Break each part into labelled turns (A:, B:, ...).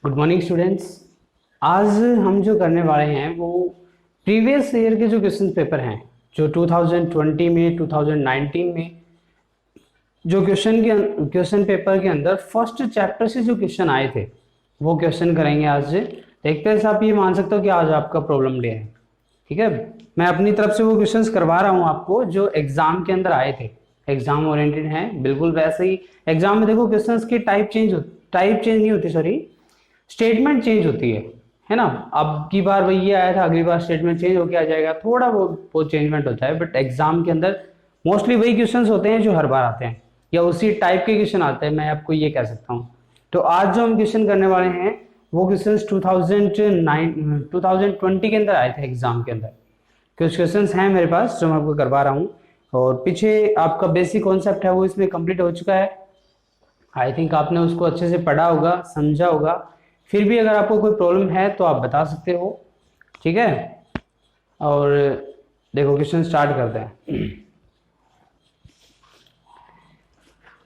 A: Good morning students. आज हम जो करने वाले हैं वो प्रीवियस ईयर के जो क्वेश्चन पेपर हैं, जो 2020 में 2019 में जो क्वेश्चन पेपर के अंदर फर्स्ट चैप्टर से जो क्वेश्चन आए थे वो क्वेश्चन करेंगे आज। देखते हैं, आप ये मान सकते हो कि आज आपका प्रॉब्लम डे है। ठीक है, मैं अपनी तरफ से वो क्वेश्चंस करवा रहा हूँ आपको जो एग्जाम के अंदर आए थे, एग्जाम ओरिएंटेड हैं। बिल्कुल वैसे ही एग्जाम में देखो क्वेश्चंस की टाइप चेंज नहीं होती, सॉरी, स्टेटमेंट चेंज होती है ना। अब की बार वही ये आया था, अगली बार स्टेटमेंट चेंज होकर आ जाएगा, थोड़ा वो चेंजमेंट होता है, बट एग्जाम के अंदर मोस्टली वही क्वेश्चंस होते हैं जो हर बार आते हैं या उसी टाइप के क्वेश्चन आते हैं, मैं आपको ये कह सकता हूँ। तो आज जो हम क्वेश्चन करने वाले हैं वो क्वेश्चन 2020 के अंदर आए थे एग्जाम के अंदर। कुछ क्वेश्चन हैं मेरे पास जो मैं आपको करवा रहा हूँ, और पीछे आपका बेसिक कॉन्सेप्ट है वो इसमें कंप्लीट हो चुका है। आई थिंक आपने उसको अच्छे से पढ़ा होगा, समझा होगा। फिर भी अगर आपको कोई प्रॉब्लम है तो आप बता सकते हो, ठीक है। और देखो क्वेश्चन स्टार्ट करते हैं।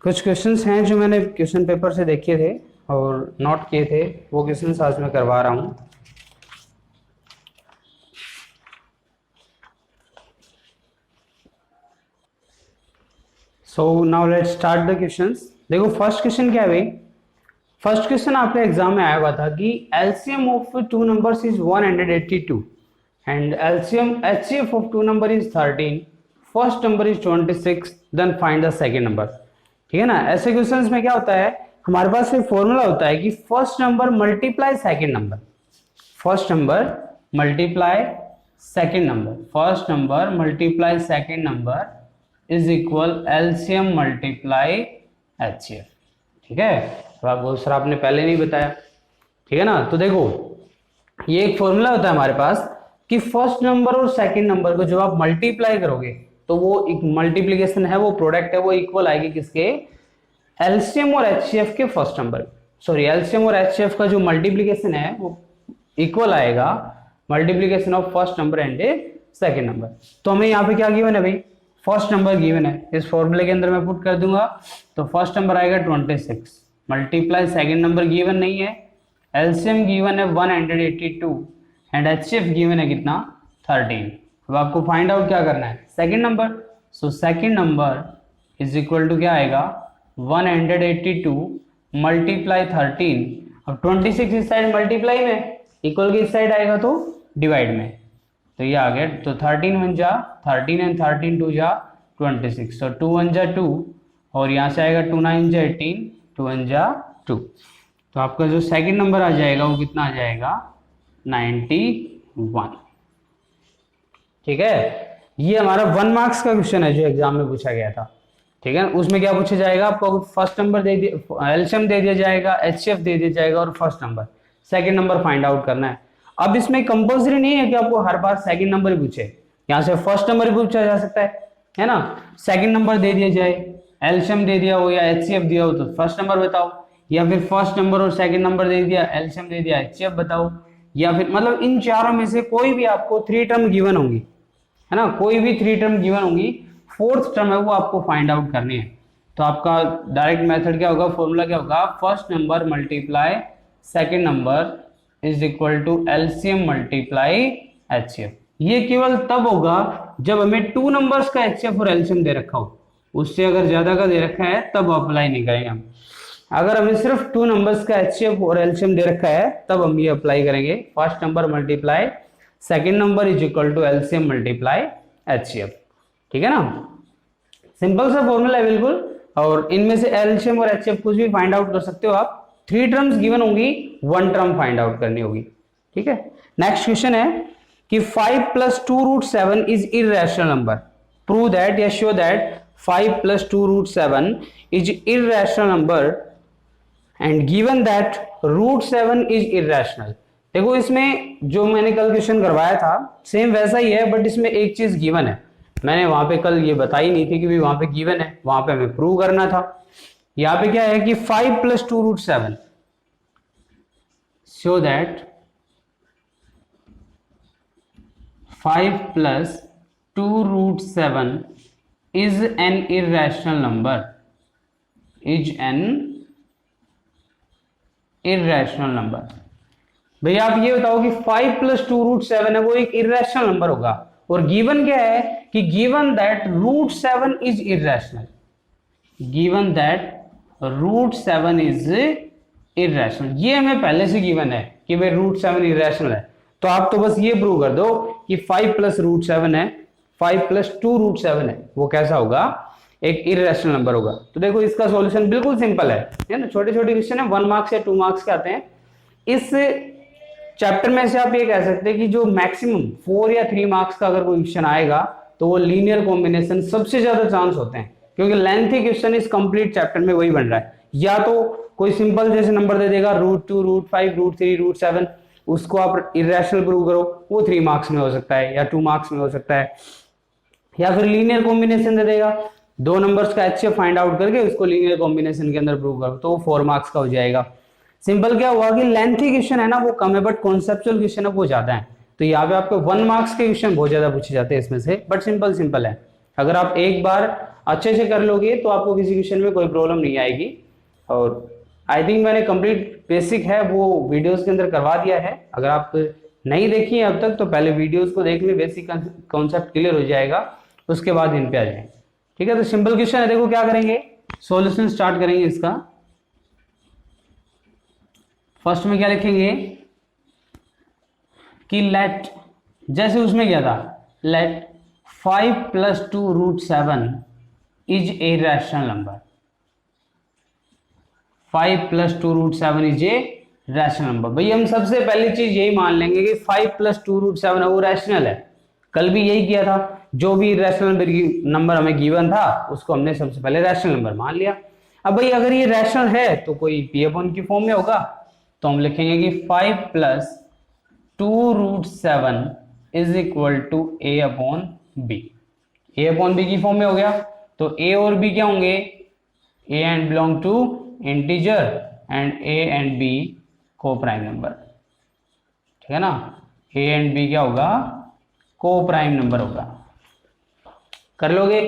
A: कुछ क्वेश्चंस हैं जो मैंने क्वेश्चन पेपर से देखे थे और नोट किए थे, वो क्वेश्चंस आज मैं करवा रहा हूँ। So now let's start the questions. देखो फर्स्ट क्वेश्चन क्या है भाई। फर्स्ट क्वेश्चन आपके एग्जाम में आया हुआ था कि LCM of two numbers is 182 and LCM HCF of two number is 13, first number is 26, then find the second number. ठीक है ना। ऐसे क्वेश्चंस में क्या होता है, हमारे पास एक फॉर्मूला होता है कि first number multiply second number, first number multiply second number, first number multiply second number is equal LCM multiply HCF. ठीक है, तो आपको सर आपने पहले नहीं बताया, ठीक है ना। तो देखो ये एक फॉर्मूला होता है हमारे पास कि फर्स्ट नंबर और सेकंड नंबर को जब आप मल्टीप्लाई करोगे तो वो एक मल्टीप्लीकेशन है, वो प्रोडक्ट है, वो इक्वल आएगी किसके, एलसीएम और एचसीएफ के फर्स्ट नंबर, सॉरी एलसीएम और एचसीएफ का जो मल्टीप्लीकेशन है वो इक्वल आएगा multiplication of first number and second number. तो हमें यहाँ पे क्या गिवन है भाई, फर्स्ट नंबर गिवन है, इस फॉर्मूले के अंदर मैं पुट कर दूंगा। तो फर्स्ट नंबर आएगा 26, मल्टीप्लाई सेकंड नंबर गिवन नहीं है, एलसीएम गिवन है 182 एंड एचसीएफ गिवन है कितना, 13। अब आपको फाइंड आउट क्या करना है, second number. So second number is equal to क्या आएगा, 182 मल्टीप्लाई 13। अब 26 इस साइड मल्टीप्लाई में, इक्वल के इस साइड आएगा तो डिवाइड में, तो ये आ गया। तो 13 वन जा 13 एंड 13 टू जा 26, तो 2 वन जा 2 और यहाँ से आएगा 2 9 जा 18, 2 वन जा 2। तो आपका जो सेकंड नंबर आ जाएगा वो कितना आ जाएगा, 91। ठीक है, ये हमारा 1 मार्क्स का क्वेश्चन है जो एग्जाम में पूछा गया था। ठीक है, उसमें क्या पूछा जाएगा, आपको फर्स्ट नंबर दे दिया, एलसीएम दे दिया जाएगा, एचसीएफ दे दिया जाएगा और first number, second number find out करना है। अब इसमें कंपल्सरी नहीं है कि आपको हर बार सेकंड नंबर ही पूछे, यहाँ से फर्स्ट नंबर ही पूछा जा सकता है ना। सेकंड नंबर दे दिया जाए, एलसीएम दे दिया हो या एचसीएफ दिया हो तो फर्स्ट नंबर बताओ, या फिर फर्स्ट नंबर और सेकंड नंबर दे दिया, एलसीएम दे दिया, एचसीएफ बताओ, या फिर मतलब इन चारों में से कोई भी आपको 3 टर्म गिवन होंगी, है ना, कोई भी 3 टर्म गिवन होंगी, फोर्थ टर्म है वो आपको फाइंड आउट करनी है। तो आपका डायरेक्ट मेथड क्या होगा, फॉर्मूला क्या होगा, first number multiply second number is equal to LCM multiply HCF. ये केवल तब होगा जब हमें 2 नंबर्स का एचसीएफ और एलसीएम दे रखा हो, उससे अगर ज्यादा का दे रखा है तब अप्लाई नहीं करेंगे हम। अगर हमें सिर्फ 2 नंबर्स का एचसीएफ और एलसीएम दे रखा है तब हम ये अप्लाई करेंगे, first number multiply second number is equal to LCM multiply HCF. ठीक है ना, सिंपल सा फॉर्मूला है बिल्कुल। और इनमें से एलसीएम और एचसीएफ कुछ भी फाइंड आउट कर सकते हो आप, 3 टर्म्स गिवन होंगी, 1 टर्म फाइंड आउट करनी होगी। ठीक है, नेक्स्ट क्वेश्चन है कि 5 plus 2 root 7 is irrational number, prove that या show that 5 plus 2 root 7 is irrational number and given that root 7 is irrational. देखो इसमें जो मैंने कल क्वेश्चन करवाया था सेम वैसा ही है, बट इसमें एक चीज गिवन है, मैंने वहां पे कल ये बताई नहीं थी कि भी वहां पे गिवन है, वहां पे हमें प्रूव करना था। यहाँ पे क्या है कि 5 plus 2 root 7 show that 5 plus 2 root 7 is an irrational number, is an irrational number. भैया आप ये बताओ कि 5 + 2√7 है वो एक इरेशनल नंबर होगा, और गिवन क्या है कि given that √7 is irrational, given that √7 is irrational, ये हमें पहले से गिवन है कि भाई √7 इरेशनल है। तो आप तो बस ये प्रूव कर दो कि 5 + √7 है, 5 + 2√7 है, वो कैसा होगा, एक इरेशनल नंबर होगा। तो देखो इसका सॉल्यूशन बिल्कुल सिंपल है ना, छोटे छोटे क्वेश्चन है, 1 मार्क्स या 2 मार्क्स के आते हैं। इस चैप्टर में से आप ये कह सकते हैं कि जो मैक्सिमम 4 या 3 मार्क्स का अगर कोई क्वेश्चन आएगा तो वो लीनियर कॉम्बिनेशन सबसे ज्यादा चांस होते हैं, क्योंकि लेंथी क्वेश्चन इस कंप्लीट चैप्टर में वही बन रहा है। या तो कोई सिंपल जैसे नंबर दे देगा √2, √5, √3, √7, उसको आप इरेशनल प्रूव करो, वो 3 मार्क्स में हो सकता है या 2 मार्क्स में हो सकता है। या फिर लीनियर कॉम्बिनेशन दे देगा, 2 नंबर्स का HCF फाइंड आउट करके उसको लीनियर कॉम्बिनेशन के अंदर प्रूव करो, तो वो 4 मार्क्स का हो जाएगा। सिंपल क्या हुआ कि लेंथी क्वेश्चन है ना वो कम है, बट कॉन्सेप्चुअल क्वेश्चन है वो ज्यादा है। तो यहाँ पे आपको 1 मार्क्स के क्वेश्चन बहुत ज्यादा पूछे जाते हैं इसमें से, बट सिंपल है। अगर आप एक बार अच्छे से कर लोगे तो आपको किसी क्वेश्चन में कोई प्रॉब्लम नहीं आएगी। और आई थिंक मैंने कंप्लीट बेसिक है वो वीडियोस के अंदर करवा दिया है, अगर आप नहीं देखी है अब तक तो पहले वीडियोस को देख ले, बेसिक कॉन्सेप्ट क्लियर हो जाएगा, उसके बाद इन पे आ जाए। ठीक है, तो सिंपल क्वेश्चन है, देखो क्या करेंगे, सॉल्यूशन स्टार्ट करेंगे इसका। फर्स्ट में क्या लिखेंगे कि लेट, जैसे उसमें क्या था, let 5 + 2√7 is a rational number, 5 + 2√7 is a rational number. भाई हम सबसे पहली चीज यही मान लेंगे कि 5 + 2√7 है वो रैशनल है। कल भी यही किया था, जो भी रैशनल नंबर हमें गिवन था उसको हमने सबसे पहले रैशनल नंबर मान लिया। अब भाई अगर ये रैशनल है तो कोई P/की फॉर्म में होगा, तो हम लिखेंगे कि 5 + 2√7 is equal to A/B। A/B की फॉर्म में हो गया, तो A और B क्या होंगे, A and belong to integer and A एंड B को प्राइम नंबर। ठीक है ना, A एंड B क्या होगा, को प्राइम नंबर होगा, कर लोगे।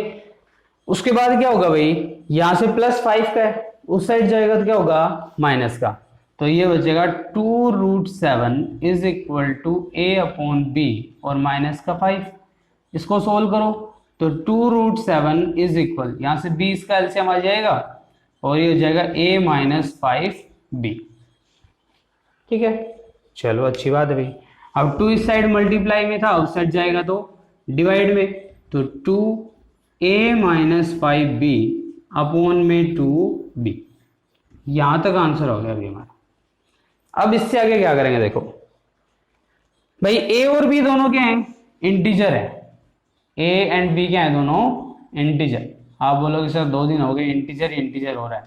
A: उसके बाद क्या होगा भाई, यहां से +5 का है, उस साइड जाएगा तो क्या होगा, माइनस का, तो ये बचेगा 2√7 इज इक्वल टू A/B और माइनस का 5। इसको सोल्व करो तो 2√7 इज इक्वल, यहां से 20 का एलसीएम आ जाएगा और ये हो जाएगा A - 5B। ठीक है, चलो अच्छी बात है भाई। अब 2 इस साइड मल्टीप्लाई में था, उस साइड जाएगा तो डिवाइड में, तो 2A - 5B अपॉन में 2B। यहां तक आंसर हो गया अभी हमारा। अब इससे आगे क्या करेंगे, देखो भाई A और B दोनों क्या हैं, इंटीजर है, A एंड B क्या है, दोनों इंटीजर। आप बोलोगे सर 2 दिन हो गए इंटीजर हो रहा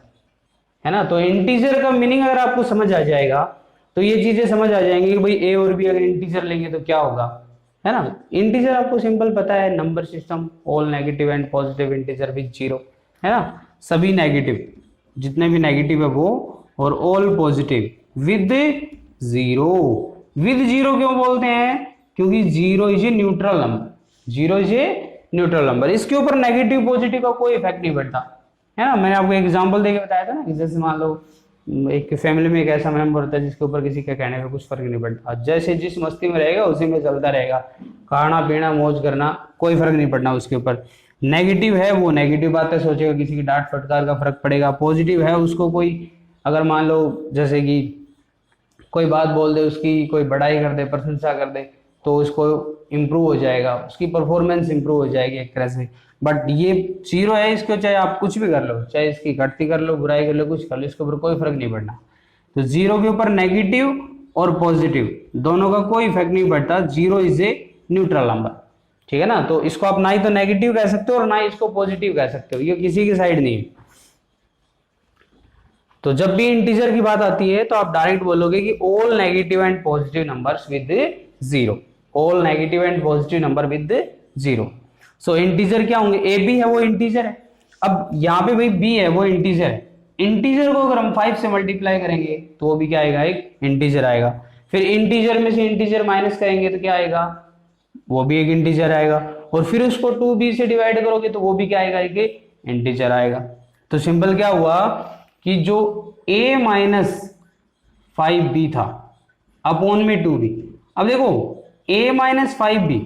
A: है ना, तो इंटीजर का मीनिंग अगर आपको समझ आ जाएगा तो ये चीजें समझ आ जाएंगी कि भाई A और B अगर इंटीजर लेंगे तो क्या होगा, है ना। इंटीजर आपको सिंपल पता है, number system, all negative and positive integer with 0, है ना, सभी नेगेटिव, जितने भी नेगेटिव है वो, और ऑल पॉजिटिव विद 0। विद 0 क्यों बोलते हैं, क्योंकि 0 is a neutral number, 0 is a neutral number, इसके ऊपर नेगेटिव पॉजिटिव का कोई इफेक्ट नहीं पड़ता, है ना। मैंने आपको एग्जांपल देके बताया था ना कि जैसे मान लो एक फैमिली में एक ऐसा मेंबर होता है जिसके ऊपर किसी के कहने में कुछ फर्क नहीं पड़ता, जैसे जिस मस्ती में रहेगा उसी में चलता रहेगा, खाना पीना मौज करना, कोई फर्क नहीं पड़ना उसके ऊपर। नेगेटिव है वो नेगेटिव बातें सोचेगा, किसी की डांट फटकार का फर्क पड़ेगा। पॉजिटिव है उसको कोई अगर मान लो जैसे कि कोई बात बोल दे, उसकी कोई बड़ाई कर दे, प्रशंसा कर दे, तो उसको इम्प्रूव हो जाएगा, उसकी परफॉर्मेंस इम्प्रूव हो जाएगी एक तरह से। बट ये 0 है, इसको चाहे आप कुछ भी कर लो, चाहे इसकी घटती कर लो, बुराई कर लो, कुछ कर लो, इसके ऊपर कोई फर्क नहीं पड़ना। तो 0 के ऊपर नेगेटिव और पॉजिटिव दोनों का कोई इफेक्ट नहीं पड़ता, 0 इज ए न्यूट्रल नंबर। ठीक है ना, तो इसको आप ना ही तो नेगेटिव कह सकते हो और ना ही इसको पॉजिटिव कह सकते हो, ये किसी की साइड नहीं है। तो जब भी इंटीजर की बात आती है तो आप डायरेक्ट बोलोगे कि all negative and positive numbers with 0, all negative and positive number with 0। So integer क्या होंगे, ए बी है वो इंटीजर है। अब यहाँ पे भाई बी है वो इंटीजर है, इंटीजर को अगर हम 5 से मल्टीप्लाई करेंगे तो वो भी क्या आएगा, एक इंटीजर आएगा। फिर इंटीजर में से इंटीजर माइनस करेंगे तो क्या आएगा, वो भी एक इंटीजर आएगा। और फिर उसको 2b से डिवाइड करोगे तो वो भी क्या आएगा, एक इंटीजर आएगा। तो सिंपल क्या हुआ कि जो a माइनस 5b था अपॉन में 2b। अब देखो a माइनस 5b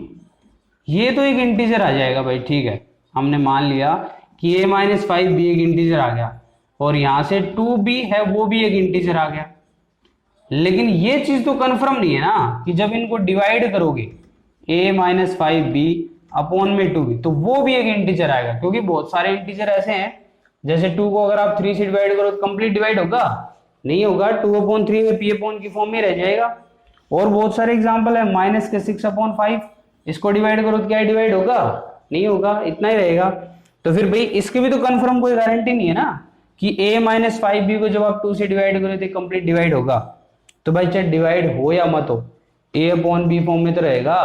A: ये तो एक इंटीजर आ जाएगा भाई, ठीक है, हमने मान लिया कि a माइनस 5b एक इंटीजर आ गया और यहां से 2b है वो भी एक इंटीजर आ गया। लेकिन ये चीज तो कंफर्म नहीं है ना कि जब इनको डिवाइड करोगे a माइनस 5b अपॉन में 2b तो वो भी एक इंटीजर आएगा, क्योंकि बहुत सारे इंटीजर ऐसे हैं जैसे 2 को अगर आप 3 से डिवाइड करो तो कंप्लीट डिवाइड होगा, नहीं होगा, 2/3 में p अपॉन की फॉर्म में रह जाएगा। और बहुत सारे एग्जांपल है, माइनस के 6/5 इसको डिवाइड करो तो क्या डिवाइड होगा, नहीं होगा, इतना ही रहेगा। तो फिर भाई इसके भी तो कंफर्म कोई गारंटी नहीं है ना कि a माइनस 5b को जब आप 2 से डिवाइड करो तो कंप्लीट डिवाइड होगा। तो भाई चाहे डिवाइड हो या मत हो a अपॉन b फॉर्म में तो रहेगा।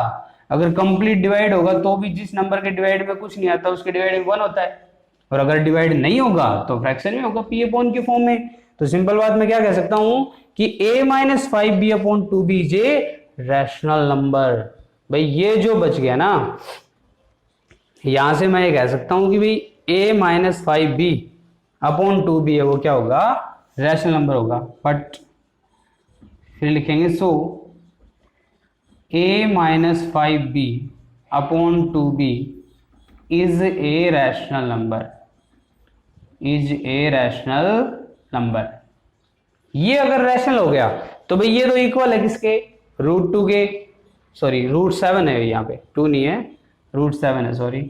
A: अगर कंप्लीट डिवाइड होगा तो भी जिस नंबर के डिवाइड में कुछ नहीं आता उसके डिवाइड में 1 होता है, और अगर डिवाइड नहीं होगा तो फ्रैक्शन में होगा p अपॉन की फॉर्म में। तो सिंपल बात मैं क्या कह सकता हूं कि a minus 5b upon 2b is a rational number. भाई ये जो बच गया ना, यहां से मैं ये कह सकता हूं कि भाई a minus 5b upon 2b है वो क्या होगा, रैशनल नंबर होगा। बट फिर लिखेंगे सो a minus 5b upon 2b is a rational number, is a rational number. ये अगर रैशनल हो गया तो भाई ये तो इक्वल है किसके, √2 के, सॉरी √7 है यहाँ पे, 2 नहीं है, √7 है, सॉरी।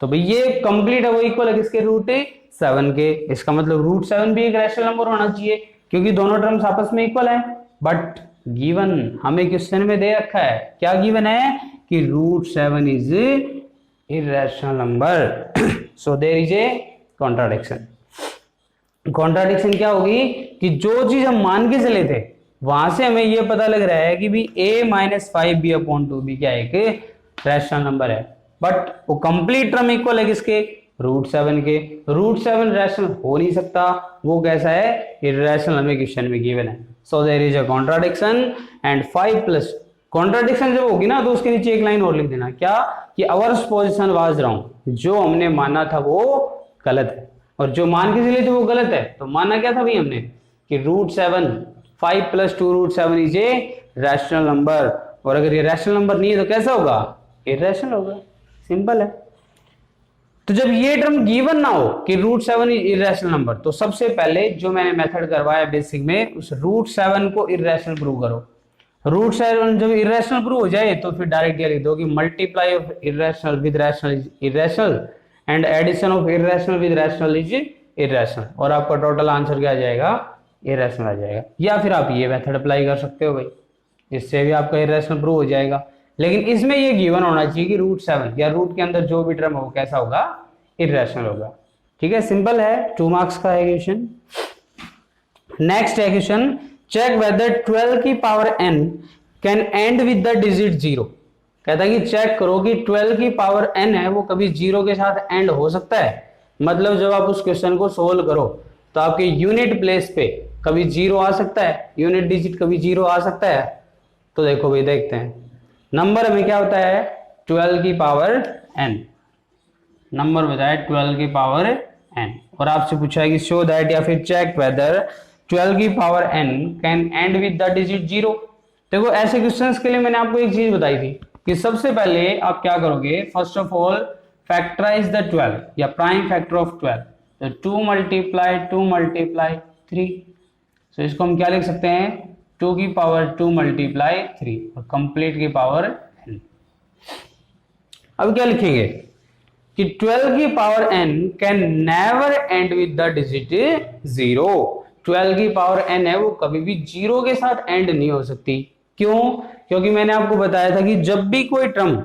A: तो भाई ये कंप्लीट है, वो इक्वल है किसके, √7 के। इसका मतलब √7 भी एक रैशनल नंबर होना चाहिए क्योंकि दोनों टर्म्स आपस में इक्वल है। बट गिवन हमें क्वेश्चन में दे रखा है, क्या गिवन है कि √7 is irrational number. So there is a contradiction. Contradiction क्या होगी कि जो चीज हम मान के चले थे वहां से हमें यह पता लग रहा है कि भी a minus 5b upon 2b क्या एक रैशनल नंबर है, बट वो कंप्लीट टर्म इक्वल है किसके, √7 के। √7 रैशनल हो नहीं सकता, वो कैसा है, इररेशनल हमें क्वेश्चन में गिवन है। So there is a contradiction and 5 plus contradiction जब होगी ना तो उसके नीचे एक लाइन और लिख देना, क्या कि आवर पोजिशन वाज रॉन्ग, जो हमने माना था वो गलत है, और जो मान के चले थे वो गलत है। तो माना क्या था भाई हमने कि √7 5 + 2 √7 इज ए रैशनल नंबर, और अगर ये रैशनल नंबर नहीं है तो कैसा होगा, इररेशनल होगा, सिंपल है। तो जब ये टर्म गिवन ना हो कि √7 इररेशनल नंबर, तो सबसे पहले जो मैंने मेथड करवाया बेसिक में, उस √7 को इररेशनल प्रूव करो। √7 जब इररेशनल प्रूव हो जाए तो फिर डायरेक्ट ये लिख दो कि multiply of irrational with rational is irrational and addition of irrational with rational is irrational, और आपका टोटल आंसर क्या आ जाएगा, इररेशनल आ जाएगा। या फिर आप ये मेथड अप्लाई कर सकते हो भाई, इससे भी आपका इररेशनल प्रूव हो जाएगा। लेकिन इसमें ये गिवन होना चाहिए कि √7 या रूट के अंदर जो भी टर्म हो कैसा होगा, इररेशनल होगा। ठीक है, सिंपल है, 2 मार्क्स का है क्वेश्चन। नेक्स्ट है क्वेश्चन, चेक वेदर 12 की power n can end with the digit 0। कहता है कि चेक करो कि 12 की पावर n है वो कभी 0 के साथ एंड हो सकता है। मतलब जब आप उस क्वेश्चन को सोल्व करो तो आपके यूनिट प्लेस पे कभी 0 आ सकता है, यूनिट डिजिट कभी 0 आ सकता है। तो देखो भाई, देखते हैं नंबर में क्या होता है, 12 की पावर n, नंबर बताया 12 की पावर n, और आपसे पूछा है कि शो दैट या फिर चेक वेदर 12 की power n can end with the digit 0। देखो ऐसे क्वेश्चंस के लिए मैंने आपको एक चीज बताई थी कि सबसे पहले आप क्या करोगे, first of all factorise the 12 या प्राइम फैक्टर ऑफ 12, तो 2 × 3। सो इसको हम क्या लिख सकते हैं, 2 की पावर 2 × 3 और कंप्लीट की पावर n। अब क्या लिखेंगे कि 12 की power n can never and with the digit 0। 12 की पावर n है वो कभी भी 0 के साथ एंड नहीं हो सकती। क्यों, क्योंकि मैंने आपको बताया था कि जब भी कोई टर्म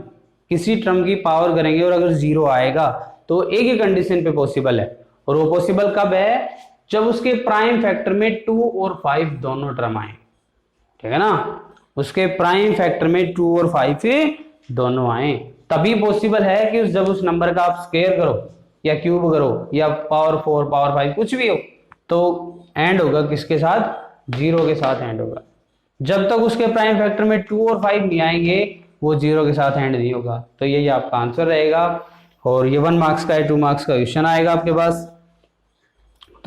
A: किसी टर्म की पावर करेंगे और अगर 0 आएगा तो एक ही कंडीशन पे पॉसिबल है, और वो पॉसिबल कब है, जब उसके प्राइम फैक्टर में 2 और 5 दोनों टर्म आए। ठीक है ना, उसके प्राइम फैक्टर में 2 और 5 दोनों आए, तभी पॉसिबल है कि जब उस नंबर का आप स्क्वायर करो या क्यूब करो या पावर 4 पावर 5 कुछ भी हो तो एंड होगा किसके साथ, 0 के साथ एंड होगा। जब तक उसके प्राइम फैक्टर में 2 और 5 नहीं आएंगे वो 0 के साथ एंड नहीं होगा। तो यही आपका आंसर रहेगा, और ये 1 मार्क्स का है, 2 मार्क्स का क्वेश्चन आएगा आपके पास।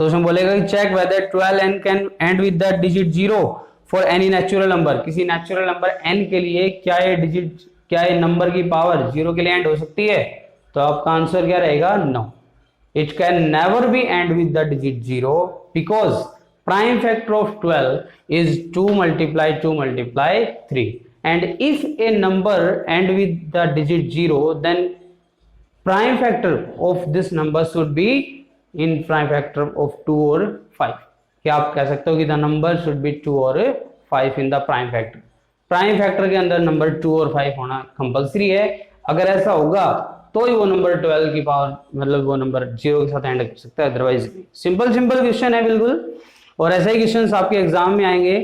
A: तो उसमें बोलेगा कि check whether 12n can end with the digit 0 for any natural number, किसी नेचुरल नंबर n के लिए क्या ये नंबर की पावर 0 के लिए एंड हो सकती है? तो आपका आंसर क्या रहेगा? No, it can never be end with the digit 0 because prime factor of 12 is 2 multiply 3, and if a number end with the digit 0 then prime factor of this number should be in prime factor of 2 or 5. क्या आप कह सकते हो कि the number should be 2 or 5 in the prime factor. Prime factor के अंदर number 2 और 5 होना कंपलसरी है। अगर ऐसा होगा तो ही वो नंबर 12 की पावर मतलब वो नंबर 0 के साथ एंड कर सकता है, अदरवाइज सिंपल क्वेश्चन है बिल्कुल। और ऐसे ही क्वेश्चन आपके एग्जाम में आएंगे।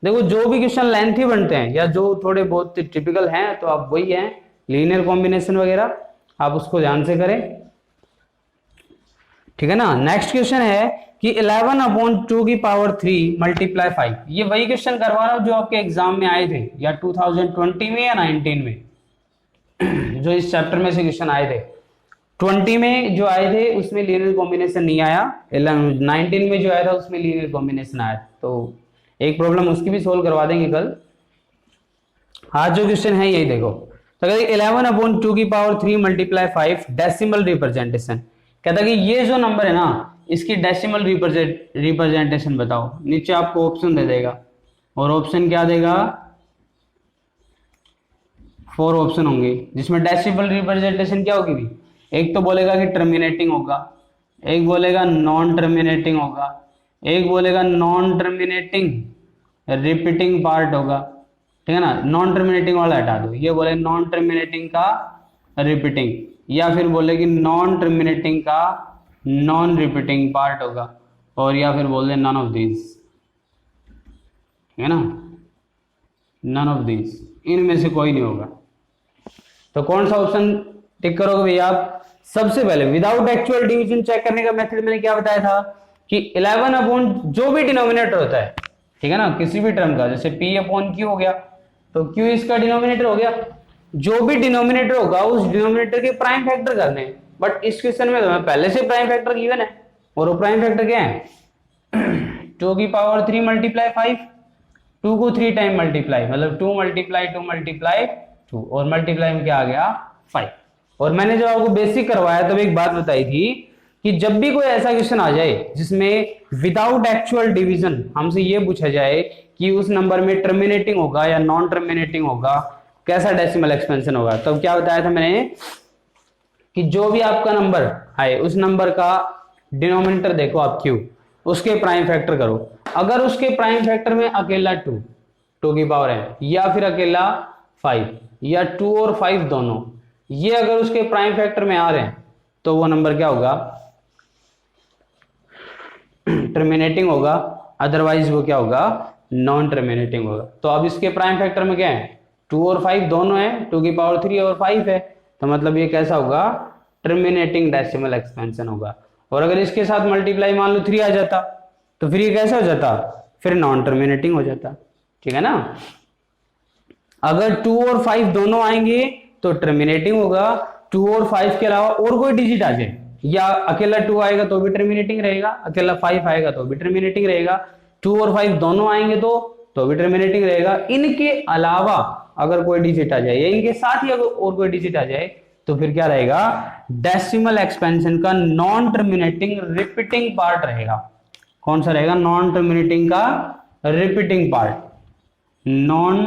A: देखो जो भी क्वेश्चन लेंथी बनते हैं या जो थोड़े बहुत टिपिकल हैं तो आप वही हैं, लीनियर कॉम्बिनेशन वगैरह आप उसको ध्यान से करें, ठीक है ना। नेक्स्ट क्वेश्चन है कि 11/2 की पावर 3 मल्टीप्लाई 5। ये वही क्वेश्चन करवा रहा हूं जो आपके एग्जाम में आए थे या 2020 में या 19 में जो इस चैप्टर में से क्वेश्चन आए थे। 20 में जो आए थे उसमें लीनियर कॉम्बिनेशन नहीं आया, 19 में जो आया था उसमें लीनियर कॉम्बिनेशन आया, तो एक प्रॉब्लम उसकी भी सोल्व करवा देंगे कल। आज जो क्वेश्चन है यही देखो, तो कहते 11/2 की पावर 3 मल्टीप्लाई 5 डेसिमल रिप्रेजेंटेशन। कहता है कि ये जो नंबर है ना इसकी डेसिमल रिप्रेजेंटेशन बताओ। नीचे आपको ऑप्शन दे देगा और ऑप्शन क्या देगा, 4 ऑप्शन होंगे जिसमें डेसिमल रिप्रेजेंटेशन क्या होगी भी, एक तो बोलेगा कि टर्मिनेटिंग होगा, एक बोलेगा नॉन टर्मिनेटिंग होगा, एक बोलेगा नॉन टर्मिनेटिंग रिपीटिंग पार्ट होगा, ठीक है ना। नॉन टर्मिनेटिंग वाला हटा दो, ये बोले नॉन टर्मिनेटिंग का रिपीटिंग, या फिर बोले कि नॉन टर्मिनेटिंग का नॉन रिपीटिंग पार्ट होगा, और या फिर बोल दे नन ऑफ दीज, है ना, नन ऑफ दीज, इनमें से कोई नहीं होगा। तो कौन सा ऑप्शन टिक करोगे भैया आप? सबसे पहले विदाउट एक्चुअल डिवीजन चेक करने का मेथड मैंने क्या बताया था कि 11 जो भी डिनोमिनेटर होता है, ठीक है ना, किसी भी टर्म का, जैसे p/q हो गया तो q इसका डिनोमिनेटर हो गया, जो भी डिनोमिनेटर होगा उस डिनोमिनेटर के प्राइम फैक्टर करने हैं। बट इस क्वेश्चन में तो पहले से प्राइम फैक्टर गिवन है, और वो प्राइम फैक्टर क्या है 2 की पावर 3 मल्टीप्लाई 5, 2 को 3 टाइम मल्टीप्लाई मतलब 2 मल्टीप्लाई 2 और मल्टीप्लाई में क्या आ गया 5। और मैंने जब आपको बेसिक करवाया तब एक बात बताई थी कि जब भी कोई ऐसा क्वेश्चन आ जाए जिसमें विदाउट एक्चुअल डिवीजन हमसे ये पूछा जाए कि उस नंबर में टर्मिनेटिंग होगा या नॉन टर्मिनेटिंग होगा, कैसा डेसिमल एक्सपेंशन होगा, तब क्या बताया था मैंने कि जो भी आपका नंबर आए उस नंबर का डिनोमिनेटर देखो आप q, उसके प्राइम फैक्टर करो। अगर उसके प्राइम फैक्टर में अकेला 2 की पावर है, या फिर अकेला 5 या 2 और 5 दोनों, ये अगर उसके प्राइम फैक्टर में आ रहे हैं तो वो नंबर क्या होगा टर्मिनेटिंग होगा, अदरवाइज वो क्या होगा नॉन टर्मिनेटिंग होगा। तो अब इसके प्राइम फैक्टर में क्या है 2 और 5 दोनों है, 2 की पावर 3 और 5 है, तो मतलब ये कैसा होगा टर्मिनेटिंग डेसिमल एक्सपेंशन होगा। और अगर इसके साथ मल्टीप्लाई मान लो 3 आ जाता तो फिर ये कैसा हो जाता, फिर नॉन टर्मिनेटिंग हो जाता, ठीक है ना। अगर 2 और 5 दोनों आएंगे तो टर्मिनेटिंग होगा, 2 और 5 के अलावा और कोई डिजिट आ जाए, या अकेला 2 आएगा तो भी टर्मिनेटिंग रहेगा, अकेला 5 आएगा तो भी टर्मिनेटिंग रहेगा, 2 और 5 दोनों आएंगे तो भी टर्मिनेटिंग रहेगा। इनके अलावा अगर कोई डिजिट आ जाए या इनके साथ ही अगर और कोई डिजिट आ जाए तो फिर क्या रहेगा डेसिमल एक्सपेंशन का नॉन टर्मिनेटिंग रिपीटिंग पार्ट रहेगा। कौन सा रहेगा नॉन टर्मिनेटिंग का रिपीटिंग पार्ट, नॉन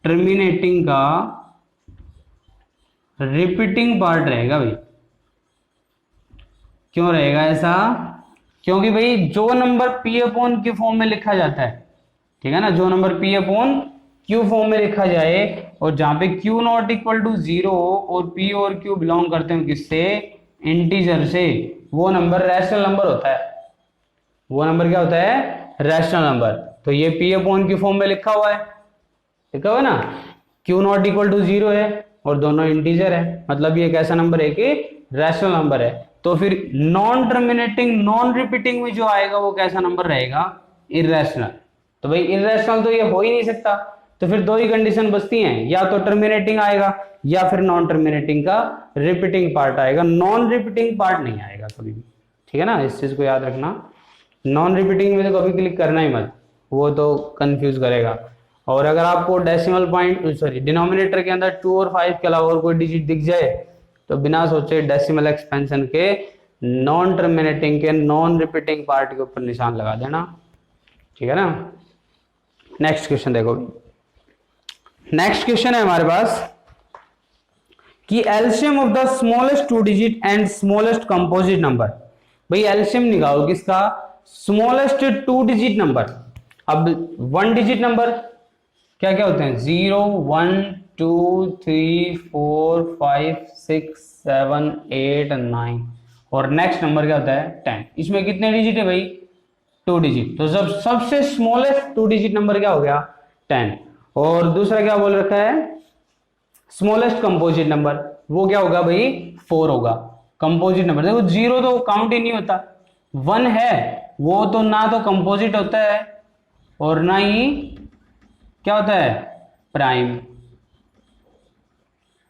A: टर्मिनेटिंग का रिपीटिंग पार्ट रहेगा भाई। क्यों रहेगा ऐसा, क्योंकि भाई जो नंबर p/q फॉर्म में लिखा जाता है, ठीक है ना, जो नंबर p/q फॉर्म में लिखा जाए और जहां पे q नॉट इक्वल टू 0 और p और q बिलोंग करते हैं किससे इंटीजर से, वो नंबर रैशनल नंबर होता है। वो नंबर क्या होता है रैशनल नंबर। तो ये p/q फॉर्म में लिखा हुआ है, लिखा हुआ है ना, q नॉट इक्वल टू 0 है और दोनों इंटीजर है, मतलब ये कैसा नंबर है कि रैशनल नंबर है। तो फिर नॉन टर्मिनेटिंग नॉन रिपीटिंग में जो आएगा वो कैसा नंबर रहेगा इररेशनल। तो भाई इररेशनल तो ये हो ही नहीं सकता, तो फिर दो ही कंडीशन बचती हैं, या तो टर्मिनेटिंग आएगा या फिर नॉन टर्मिनेटिंग का रिपीटिंग पार्ट आएगा, नॉन रिपीटिंग पार्ट नहीं आएगा कभी भी, ठीक है ना, इस चीज को याद रखना। नॉन रिपीटिंग में तो कभी क्लिक करना ही मत, वो तो कंफ्यूज करेगा। और अगर आपको डेसिमल पॉइंट सॉरी डिनोमिनेटर के अंदर 2 और 5 के अलावा और कोई डिजिट दिख जाए तो बिना सोचे डेसिमल एक्सपेंशन के नॉन टर्मिनेटिंग के नॉन रिपीटिंग पार्ट के ऊपर निशान लगा देना, ठीक है ना। नेक्स्ट क्वेश्चन देखो, नेक्स्ट क्वेश्चन है हमारे पास कि LCM of the smallest 2 digit and smallest composite number. भाई एलसीएम निकालो किसका, स्मॉलेस्ट 2 डिजिट नंबर। अब 1 डिजिट नंबर क्या क्या होते हैं, 0 1 2 3 4 5 6 7 8 9 और नेक्स्ट नंबर क्या होता है 10। इसमें कितने डिजिट है भाई, 2 डिजिट। तो जब सबसे स्मॉलेस्ट 2 डिजिट नंबर क्या हो गया 10। और दूसरा क्या बोल रखा है, स्मॉलेस्ट कंपोजिट नंबर, वो क्या होगा भाई 4 होगा कंपोजिट नंबर। देखो 0 तो काउंट ही नहीं होता, 1 है वो तो ना तो कंपोजिट होता है और ना ही क्या होता है प्राइम।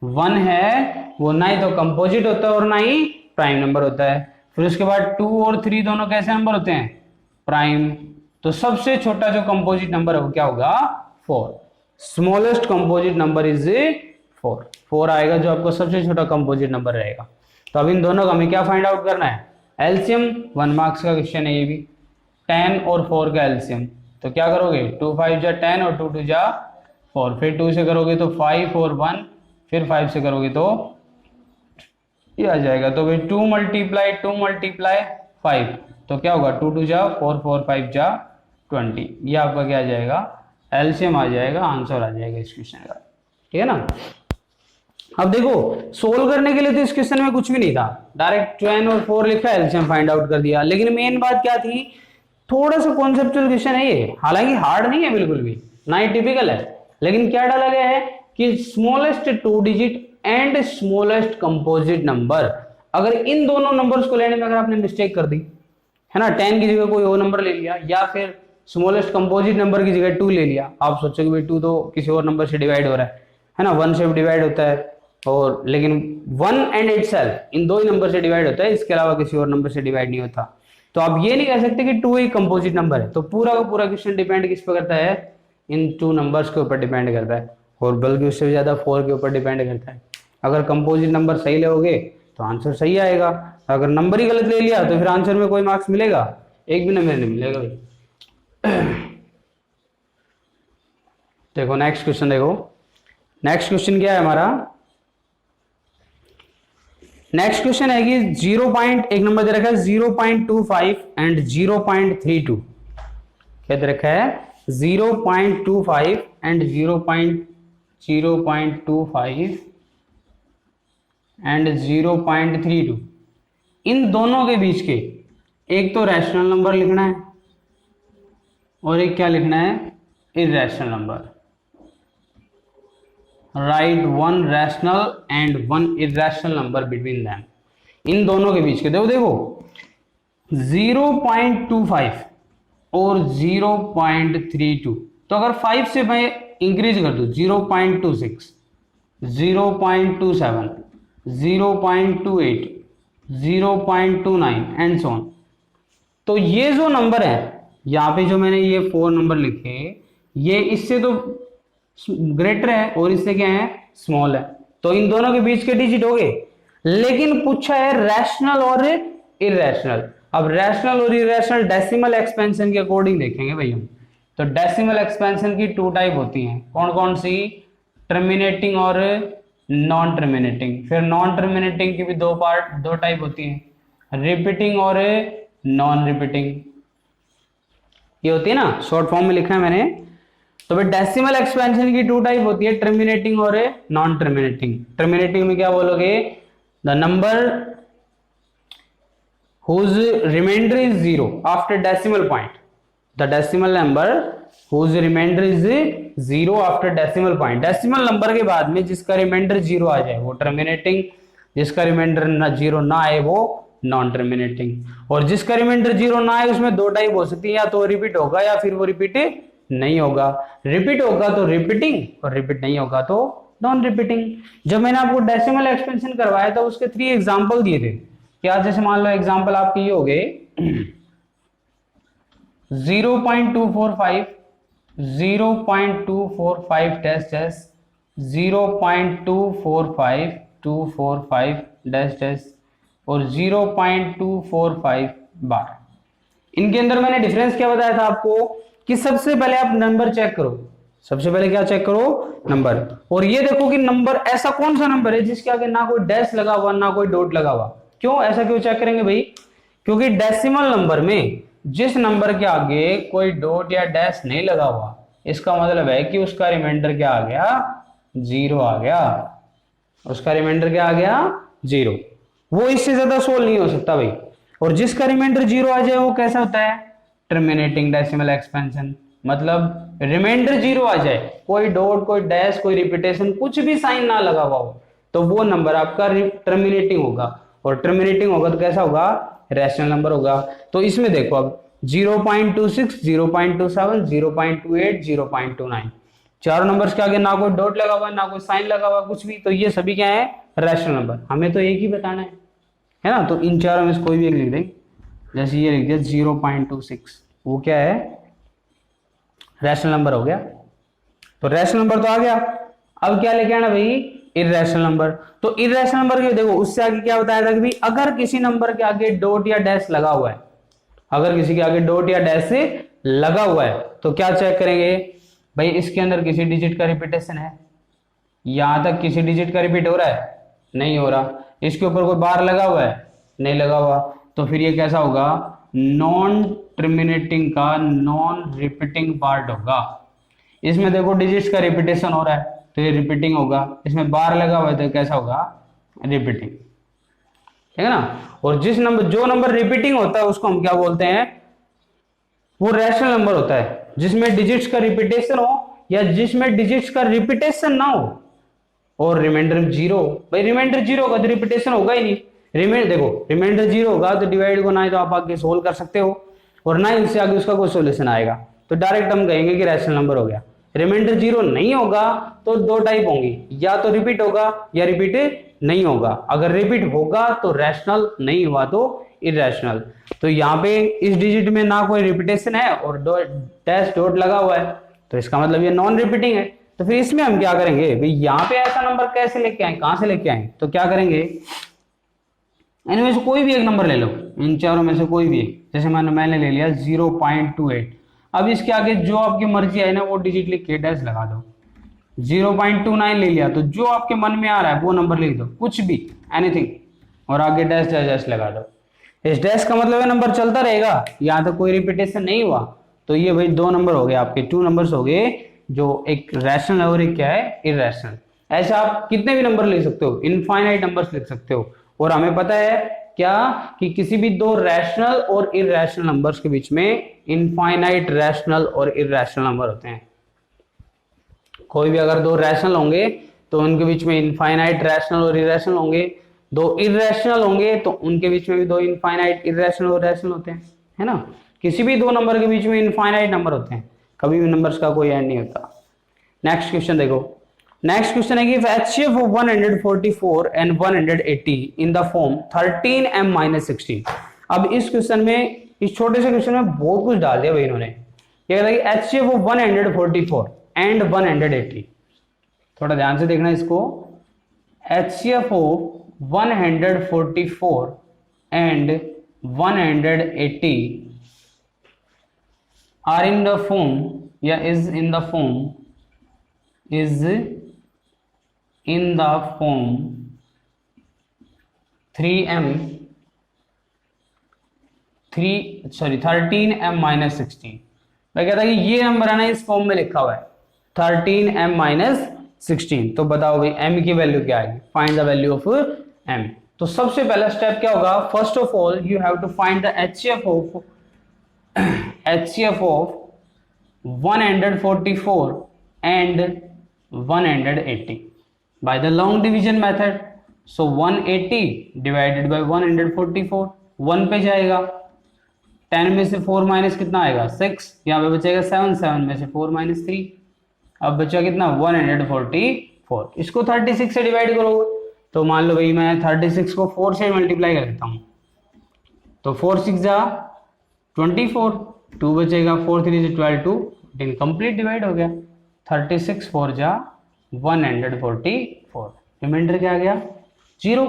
A: 1 है वो ना ही तो कंपोजिट होता है और ना ही प्राइम नंबर होता है। फिर उसके बाद 2 और 3 दोनों कैसे नंबर होते हैं, प्राइम। तो सबसे छोटा जो कंपोजिट नंबर है वो क्या होगा 4। Smallest composite number is 4। 4 आएगा जो आपको सबसे छोटा कंपोजिट नंबर रहेगा। तो अब इन दोनों का हमें क्या फाइंड आउट करना है, एलसीएम 1 मार्क्स का क्वेश्चन है ये भी, 10 और 4 का एलसीएम। तो क्या करोगे 2 5 जा 10 और 2 2 जा 4, फिर 2 से करोगे तो 5 और 1, फिर 5 से करोगे तो ये आ जाएगा। तो भाई 2 मल्टीप्लाई 5, तो क्या होगा 2 2 जा 4 4 5 जा 20। ये आपका क्या आ जाएगा एलसीएम आ जाएगा, आंसर आ जाएगा इस क्वेश्चन का, ठीक है ना। अब देखो सोल्व करने के लिए तो इस क्वेश्चन में कुछ भी नहीं था, डायरेक्ट 10 और 4 लिखा एलसीएम फाइंड आउट कर दिया। लेकिन मेन बात क्या थी, थोड़ा सा कॉन्सेप्चुअल क्वेश्चन है ये, हालांकि हार्ड नहीं है बिल्कुल भी, ना ही टिपिकल है। लेकिन क्या डाला गया है कि smallest 2 digit and smallest composite number. अगर इन दोनों नंबर्स को लेने में अगर आपने मिस्टेक कर दी है ना, 10 की जगह कोई और नंबर ले लिया या फिर स्मॉलेस्ट कंपोजिट नंबर की जगह 2 ले लिया, आप सोचोगे भाई 2 तो किसी और नंबर से डिवाइड हो रहा है ना, 1 से भी डिवाइड होता है और लेकिन 1 एंड इटसेल्फ इन दो ही नंबर से डिवाइड होता है, इसके अलावा किसी और नंबर से डिवाइड नहीं होता। तो आप ये नहीं कह सकते कि 2 एक कंपोजिट नंबर है। तो पूरा का पूरा क्वेश्चन डिपेंड किस पे करता है, इन 2 नंबर्स के ऊपर डिपेंड करता है, और बल्कि उससे भी ज्यादा 4 के ऊपर डिपेंड करता है। अगर कंपोजिट नंबर सही लोगे तो आंसर सही आएगा, अगर नंबर ही गलत ले लिया तो फिर आंसर में कोई मार्क्स मिलेगा, एक भी नंबर नहीं मिलेगा भाई। देखो नेक्स्ट क्वेश्चन, देखो नेक्स्ट क्वेश्चन क्या है हमारा, नेक्स्ट क्वेश्चन है कि 0. एक नंबर दे रखा है 0.25 एंड 0.32। क्या दे रखा है 0.25 एंड 0.25 एंड 0.32। इन दोनों के बीच के एक तो रैशनल नंबर लिखना है और एक क्या लिखना है irrational number. Write 1 rational and 1 irrational number between them. इन दोनों के बीच के देखो 0.25 और 0.32। तो अगर 5 से मैं इंक्रीज कर दूं 0.26, 0.27, 0.28, 0.29 एंड सो ऑन। तो ये जो नंबर है यहाँ पे जो मैंने ये 4 नंबर लिखे, ये इससे तो ग्रेटर है और इससे क्या है स्मॉल है, तो इन दोनों के बीच के डिजिट हो गए। लेकिन पूछा है रैशनल और इररेशनल। अब रैशनल और इररेशनल डेसिमल एक्सपेंशन के अकॉर्डिंग देखेंगे भाई हम। तो डेसिमल एक्सपेंशन की 2 टाइप होती हैं, कौन कौन सी, टर्मिनेटिंग और नॉन टर्मिनेटिंग। फिर नॉन टर्मिनेटिंग की भी 2 टाइप होती हैं, रिपीटिंग और नॉन रिपीटिंग। ये होती है ना, शॉर्ट फॉर्म में लिखा है मैंने। तो भाई डेसिमल एक्सपेंशन की 2 टाइप होती है, टर्मिनेटिंग और नॉन टर्मिनेटिंग। टर्मिनेटिंग में क्या बोलोगे, the number whose remainder is 0 after decimal point, the decimal number whose remainder is 0 after decimal point। Decimal number के बाद में जिसका रिमाइंडर 0 आ जाए वो टर्मिनेटिंग, जिसका रिमाइंडर 0 ना आए वो नॉन टर्मिनेटिंग। और जिसका रिमाइंडर 0 ना आए उसमें 2 टाइप हो सकती है, या तो रिपीट होगा या फिर वो रिपीट नहीं होगा। रिपीट होगा तो रिपीटिंग और रिपीट नहीं होगा तो नॉन रिपीटिंग। जब मैंने आपको डेसिमल एक्सपेंशन करवाया था उसके 3 एग्जांपल दिए थे। क्या, जैसे मान लो एग्जांपल आपके ये हो गए 0.245 0.245 डैश डैश 0.245 डैश डैश और 0.245 बार। इनके अंदर मैंने डिफरेंस क्या बताया था आपको कि सबसे पहले आप नंबर चेक करो, सबसे पहले क्या चेक करो, नंबर। और ये देखो कि नंबर ऐसा कौन सा नंबर है जिसके आगे ना कोई डैश लगा हुआ ना कोई डॉट लगा हुआ। क्यों, ऐसा क्यों चेक करेंगे भाई? क्योंकि डेसिमल नंबर में जिस नंबर के आगे कोई डॉट या डैश नहीं लगा हुआ, इसका मतलब है कि उसका रिमाइंडर क्या आ गया, जीरो आ गया। उसका रिमाइंडर क्या आ गया, जीरो। वो इससे ज्यादा सोल्व नहीं हो सकता भाई। और जिसका रिमाइंडर जीरो आ जाए वो कैसा होता है, टर्मिनेटिंग डेसिमल एक्सपेंशन। मतलब रिमाइंडर जीरो आ जाए, कोई डॉट कोई डैश कोई रिपीटेशन कुछ भी साइन ना लगा हुआ हो, तो वो नंबर आपका टर्मिनेटिंग होगा। और टर्मिनेटिंग होगा तो कैसा होगा, रैशनल नंबर होगा। तो इसमें देखो अब 0.26 0.27 0.28 0.29 चारों नंबर्स के आगे ना कोई डॉट लगा हुआ ना कोई साइन लगा हुआ कुछ भी, तो ये सभी क्या है, रैशनल नंबर। हमें तो एक ही बताना है ना। तो इन चारों में से कोई भी एक लिख देंगे। जैसे ये लिख दिया 0.26, वो क्या है, रैशनल नंबर हो गया। तो रैशनल नंबर तो आ गया। अब क्या लेके आना भाई, इररेशनल नंबर। तो इररेशनल नंबर के देखो उससे आगे क्या बताया था कि भाई अगर किसी नंबर के आगे डॉट या डैश लगा हुआ है, अगर किसी के आगे डॉट या डैश से लगा हुआ है तो क्या चेक करेंगे भाई, इसके अंदर किसी डिजिट का रिपीटेशन है, यहां तक किसी डिजिट का रिपीट हो रहा है, नहीं हो रहा। इसके ऊपर कोई बार लगा हुआ है, नहीं लगा हुआ। तो फिर ये कैसा होगा, नॉन टर्मिनेटिंग का नॉन रिपीटिंग पार्ट होगा। इसमें देखो डिजिट्स का रिपीटेशन हो रहा है तो ये रिपीटिंग होगा, इसमें बार लगा हुआ है तो कैसा होगा, रिपीटिंग। ठीक है ना। और जो नंबर रिपीटिंग होता है उसको हम क्या बोलते हैं, वो रैशनल नंबर होता है जिसमें डिजिट्स का रिपीटेशन हो या जिसमें डिजिट्स का रिपीटेशन ना हो और रिमाइंडर जीरो। भाई रिमाइंडर जीरो होगा तो रिपीटेशन होगा ही नहीं। रिमाइंडर जीरो होगा तो डिवाइड को ना ही तो आप आगे सोल्व कर सकते हो और ना ही उससे आगे उसका कोई सोल्यूशन आएगा, तो डायरेक्ट हम कहेंगे कि रैशनल नंबर हो गया। रिमाइंडर जीरो नहीं होगा तो दो टाइप होंगी, या तो रिपीट होगा या रिपीट नहीं होगा। अगर रिपीट होगा तो रैशनल, नहीं हुआ तो इररेशनल। तो यहाँ पे इस डिजिट में ना कोई रिपीटेशन है और डैश डॉट लगा हुआ है, तो इसका मतलब ये नॉन रिपीटिंग है। तो फिर इसमें हम क्या करेंगे भाई, यहाँ पे ऐसा नंबर कैसे लेके आए, कहां से लेके आए, तो क्या करेंगे, इनमें से कोई भी एक नंबर ले लो, इन चारों में से कोई भी एक। जैसे मैंने ले लिया 0.28। अब इसके आगे जो आपकी मर्जी है ना वो डिजिट लिख के डैश लगा दो। 0.29 ले लिया तो जो आपके मन में आ रहा है वो नंबर लिख दो, कुछ भी, एनीथिंग, और आगे डैश डैश डैश लगा दो। इस डैश का मतलब है नंबर चलता रहेगा, यहां तक कोई रिपीटेशन नहीं हुआ। तो ये भाई दो नंबर हो गए आपके, टू नंबर्स हो गए, जो एक रैशनल है और एक क्या है, इररेशनल। ऐसे आप कितने भी नंबर लिख सकते हो, इनफाइनाइट नंबर्स लिख सकते हो। और हमें पता है क्या कि किसी भी दो रैशनल और इररेशनल नंबर्स के बीच में इनफाइनाइट रैशनल और इररेशनल नंबर होते हैं। कोई भी अगर दो रैशनल होंगे तो उनके बीच में इनफाइनाइट रैशनल और इररेशनल होंगे, दो इररेशनल होंगे तो उनके बीच में भी दो इनफाइनाइट इररेशनल और रैशनल होते हैं, है ना। किसी भी दो नंबर के बीच में इनफाइनाइट नंबर होते हैं, कभी भी नंबर्स का कोई एंड नहीं होता। नेक्स्ट क्वेश्चन देखो, नेक्स्ट क्वेश्चन है कि HCF of 144 and 180 in the form 13m-16। अब इस क्वेश्चन में, इस छोटे से क्वेश्चन में बहुत कुछ डाल दिया भाई इन्होंने। ये कहता है कि HCF of 144 and 180, थोड़ा ध्यान से देखना इसको। HCF of 144 and 180 are in the form या is in the form 13m-16। मैं कहता है कि ये नंबर है ना इस फॉर्म में लिखा हुआ है 13m-16। तो बताओ भाई m की वैल्यू क्या आएगी, find the value of m। तो सबसे पहला स्टेप क्या होगा, first of all you have to find the HCF of 144 and 180 by the long division method। so 180 divided by 144, 1 पे जाएगा, 10 में से 4 माइनस कितना आएगा 6, यहाँ पे बचेगा 7, 7 में से 4 माइनस 3, अब बचा कितना 144। इसको 36 से डिवाइड करोगे तो मान लो भाई मैं 36 को 4 से मल्टीप्लाई कर देता हूँ, तो 4 6 जा 24, 2 बचेगा, 4 3 से 12 2, कंप्लीट डिवाइड हो गया। 36 4 जा 144, रिमाइंडर क्या आ गया 0।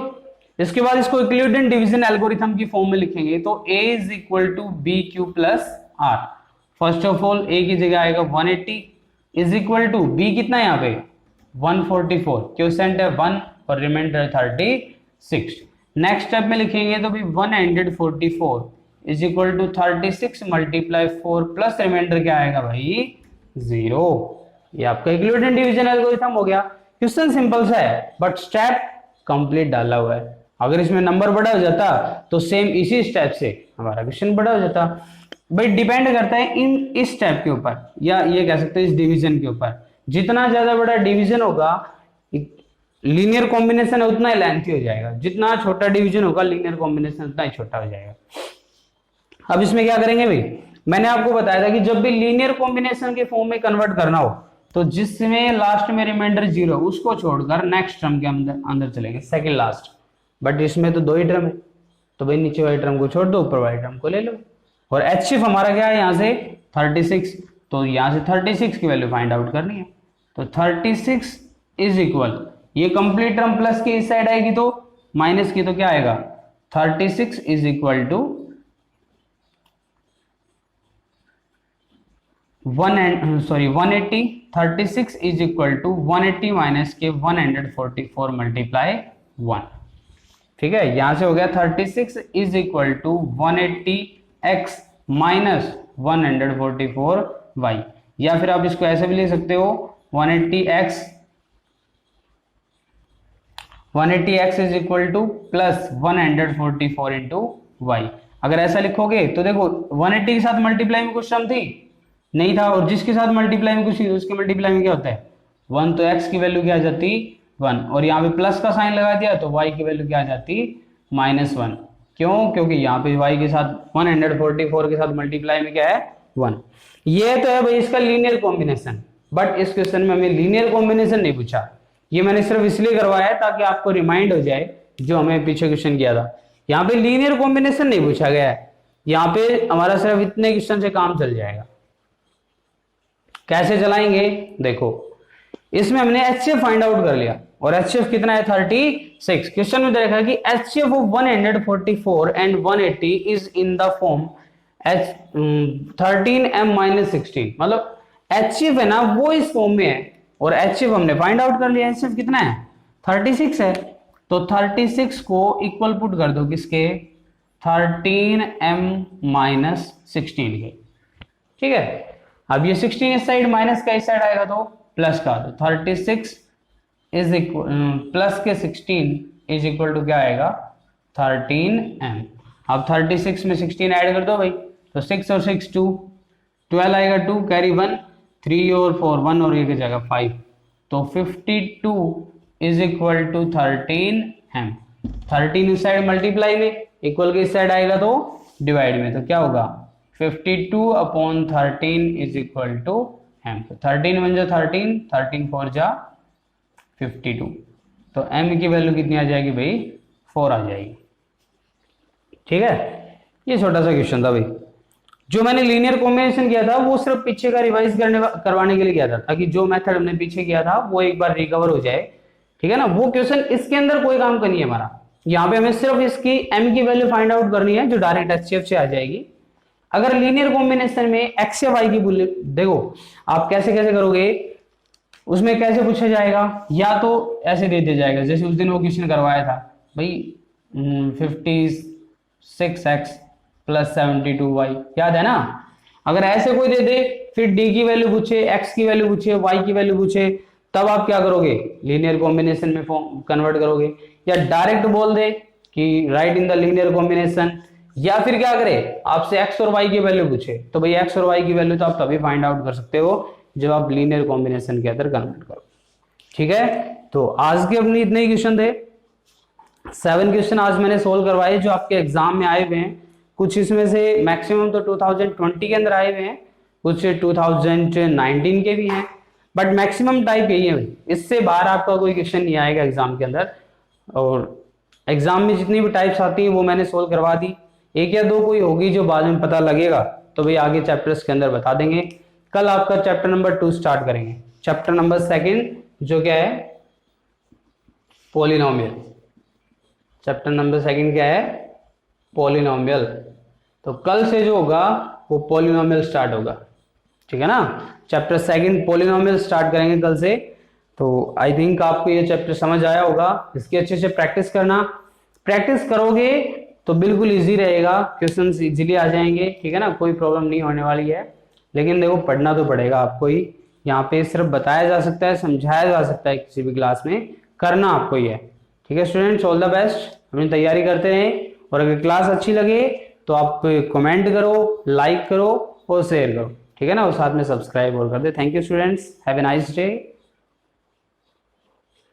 A: इसके बाद इसको इक्विवेलेंट डिवीजन एल्गोरिथम की फॉर्म में लिखेंगे तो a is equal to b q plus r. First of all a की जगह आएगा 180 इज इक्वल टू b कितना है यहाँ पे 144, क्वोशिएंट है 1 और रिमाइंडर 36। नेक्स्ट स्टेप में लिखेंगे तो भी 144 is equal to 36 multiply 4 plus remainder क्या आएगा भाई 0। ये आपका इक्विवेलेंट डिवीजन एल्गोरिथम हो गया। क्वेश्चन सिंपल सा है बट स्टेप कंप्लीट डाला हुआ है। अगर इसमें नंबर बड़ा हो जाता तो सेम इसी स्टेप से हमारा क्वेश्चन बड़ा हो जाता। भाई डिपेंड करता है इस स्टेप के ऊपर, या ये कह सकते हैं इस डिवीजन के ऊपर। जितना ज्यादा बड़ा डिवीजन होगा लीनियर कॉम्बिनेशन उतना ही लेंथी हो जाएगा, जितना छोटा डिवीजन होगा लीनियर कॉम्बिनेशन उतना ही छोटा हो जाएगा। अब इसमें क्या करेंगे भाई, मैंने आपको बताया था कि जब भी लीनियर कॉम्बिनेशन के फॉर्म में कन्वर्ट करना हो तो जिसमें लास्ट में रिमाइंडर 0 उसको छोड़कर नेक्स्ट टर्म के अंदर चलेंगे, सेकंड लास्ट। बट इसमें तो 2 ही टर्म है तो भाई नीचे वाली टर्म को छोड़ दो, ऊपर वाली टर्म को ले लो। और HCF हमारा क्या है यहाँ से 36, तो यहाँ से 36 की वैल्यू फाइंड आउट करनी है। तो 36 इज इक्वल, ये कंप्लीट टर्म प्लस की इस साइड आएगी तो माइनस की, तो क्या आएगा 36 is equal to 180। 36 is equal to 180 minus के 144 मल्टीप्लाई 1। ठीक है, यहां से हो गया 36 is equal to 180x minus 144y, या फिर आप इसको ऐसे भी ले सकते हो 180x is equal to plus 144 into y. अगर ऐसा लिखोगे तो देखो 180 के साथ मल्टीप्लाई में कुछ टर्म थी नहीं था, और जिसके साथ मल्टीप्लाई में कुछ उसके मल्टीप्लाई में क्या होता है 1, तो x की वैल्यू क्या आ जाती 1, और यहाँ पे प्लस का साइन लगा दिया तो y की वैल्यू क्या आ जाती -1। क्यों? क्योंकि यहाँ पे y के साथ 144 के साथ मल्टीप्लाई में क्या है 1। ये तो है भाई इसका लीनियर कॉम्बिनेशन, बट इस क्वेश्चन में हमें लीनियर कॉम्बिनेशन नहीं पूछा। ये मैंने सिर्फ इसलिए करवाया है ताकि आपको रिमाइंड हो जाए जो हमें पीछे क्वेश्चन किया था। यहाँ पे लीनियर कॉम्बिनेशन नहीं पूछा गया है, यहाँ पे हमारा सिर्फ इतने क्वेश्चन से काम चल जाएगा। कैसे चलाएंगे देखो, इसमें हमने HCF फाइंड आउट कर लिया और HCF कितना है 36। क्वेश्चन में देखा कि HCF of 144 and 180 is in the form 13m-16, मतलब HCF है ना वो इस फॉर्म में है और HCF हमने फाइंड आउट कर लिया। HCF कितना है 36 है, तो 36 को इक्वल पुट कर दो किसके 13m-16 के। ठीक है, अब ये 16 इस साइड माइनस का इस साइड आएगा तो प्लस का, तो 36 इज इक्वल प्लस के 16 इज इक्वल टू क्या आएगा 13m। अब 36 में 16 ऐड कर दो भाई, तो 6 और 6 12 आएगा, 2 कैरी 1, 3 और 4 1 और ये की जगह 5, तो 52 इज इक्वल टू 13m। 13 इस साइड मल्टीप्लाई में, इक्वल के इस साइड आएगा तो डिवाइड में, तो क्या होगा 52/13 इज इक्वल टू m। तो 13 1 जा 13, 13 4 जा 52, तो m की वैल्यू कितनी आ जाएगी भाई 4 आ जाएगी। ठीक है, ये छोटा सा क्वेश्चन था भाई। जो मैंने लीनियर कॉम्बिनेशन किया था वो सिर्फ पीछे का रिवाइज करवाने के लिए किया था, ताकि जो मेथड हमने पीछे किया था वो एक बार रिकवर हो जाए। ठीक है ना, वो क्वेश्चन इसके अंदर कोई काम का नहीं है हमारा। यहाँ पे हमें सिर्फ इसकी m की वैल्यू फाइंड आउट करनी है जो डायरेक्ट HCF से आ जाएगी। अगर लीनियर कॉम्बिनेशन में x या y की वैल्यू देखो आप कैसे कैसे करोगे, उसमें कैसे पूछा जाएगा, या तो ऐसे दे दिया जाएगा जैसे उस दिन वो क्वेश्चन करवाया था भाई 56x प्लस 72y, याद है ना। अगर ऐसे कोई दे दे फिर d की वैल्यू पूछे, x की वैल्यू पूछे, y की वैल्यू पूछे, तब आप क्या करोगे लीनियर कॉम्बिनेशन में कन्वर्ट करोगे, या डायरेक्ट बोल दे कि right in the linear combination, या फिर क्या करे आपसे x और y की वैल्यू पूछे, तो भाई x और y की वैल्यू तो आप तभी फाइंड आउट कर सकते हो जब आप लीनियर कॉम्बिनेशन के अंदर कन्वर्ट करो। ठीक है, तो आज के अपने इतने ही क्वेश्चन थे, 7 क्वेश्चन आज मैंने सोल्व करवाए जो आपके एग्जाम में आए हुए हैं। कुछ इसमें से मैक्सिमम तो 2020 के अंदर आए हुए हैं, कुछ 2019 के भी हैं, बट मैक्सिमम टाइप यही है, इससे बाहर आपका कोई क्वेश्चन नहीं आएगा एग्जाम के अंदर। और एग्जाम में जितनी भी टाइप्स आती हैं वो मैंने सोल्व करवा दी, एक या दो कोई होगी जो बाद में पता लगेगा तो भाई आगे चैप्टर्स के अंदर बता देंगे। कल आपका चैप्टर नंबर 2 स्टार्ट करेंगे, चैप्टर नंबर 2 जो क्या है, पॉलिनोमियल। चैप्टर नंबर 2 क्या है, पॉलिनोमियल। तो कल से जो होगा वो पॉलिनोमियल स्टार्ट होगा, ठीक है ना। चैप्टर 2 पॉलिनोमियल स्टार्ट करेंगे कल से। तो आई थिंक आपको ये चैप्टर समझ आया होगा। इसकी अच्छे से प्रैक्टिस करना, प्रैक्टिस करोगे तो बिल्कुल इजी रहेगा, क्वेश्चंस इजीली आ जाएंगे, ठीक है ना, कोई प्रॉब्लम नहीं होने वाली है। लेकिन देखो पढ़ना तो पड़ेगा आपको ही, यहाँ पे सिर्फ बताया जा सकता है, समझाया जा सकता है किसी भी क्लास में, करना आपको ही है, ठीक है स्टूडेंट्स। ऑल द बेस्ट, अपनी तैयारी करते रहें। और अगर क्लास अच्छी लगे तो आप कमेंट करो, लाइक करो और शेयर करो, ठीक है ना, और साथ में सब्सक्राइब और कर दे। Thank you students, have a nice day.